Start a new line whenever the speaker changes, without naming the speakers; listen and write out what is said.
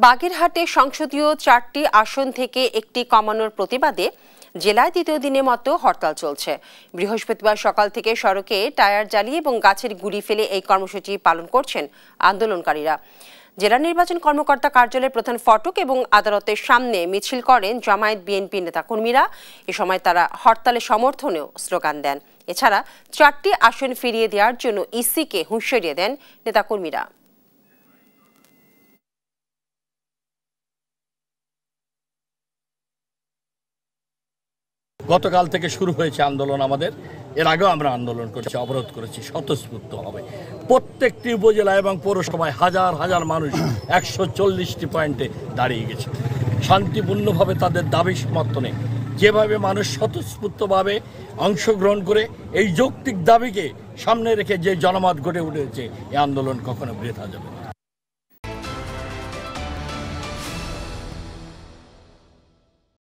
বাগেরহাটে সংসদীয় 4টি আসন থেকে একটি কমানোর প্রতিবাদে জেলায় দ্বিতীয় দিনের মতো হরতাল চলছে। বৃহস্পতিবার সকাল থেকে সড়কে টায়ার জ্বালিয়ে এবং গাছের গুঁড়ি ফেলে এই কর্মসূচি পালন করছেন আন্দোলনকারীরা। জেলা নির্বাচন কর্মকর্তা কার্যালয়ের প্রধান ফটক এবং আদালতের সামনে মিছিল করেন জামায়াত বিএনপি নেতাকর্মীরা। এ সময় তারা হরতালের সমর্থনেও স্লোগান দেন। এছাড়া 4টি আসন ফিরিয়ে দেওয়ার জন্য ইসিকে হুঁশিয়ারি দেন নেতাকর্মীরা।
গতকাল থেকে শুরু হয়েছে আন্দোলন আমাদের। এর আগেও আমরা আন্দোলন করেছি, অবরোধ করেছি স্বতঃস্ফূর্তভাবে। প্রত্যেকটি উপজেলা এবং পৌরসভায় হাজার হাজার মানুষ 140টি পয়েন্টে দাঁড়িয়ে গেছে শান্তিপূর্ণভাবে তাদের দাবি সমর্থনে। যেভাবে মানুষ স্বতঃস্ফূর্তভাবে অংশগ্রহণ করে এই যৌক্তিক দাবিকে সামনে রেখে যে জনমত গড়ে উঠেছে, এই আন্দোলন কখনো বৃথা যাবে না।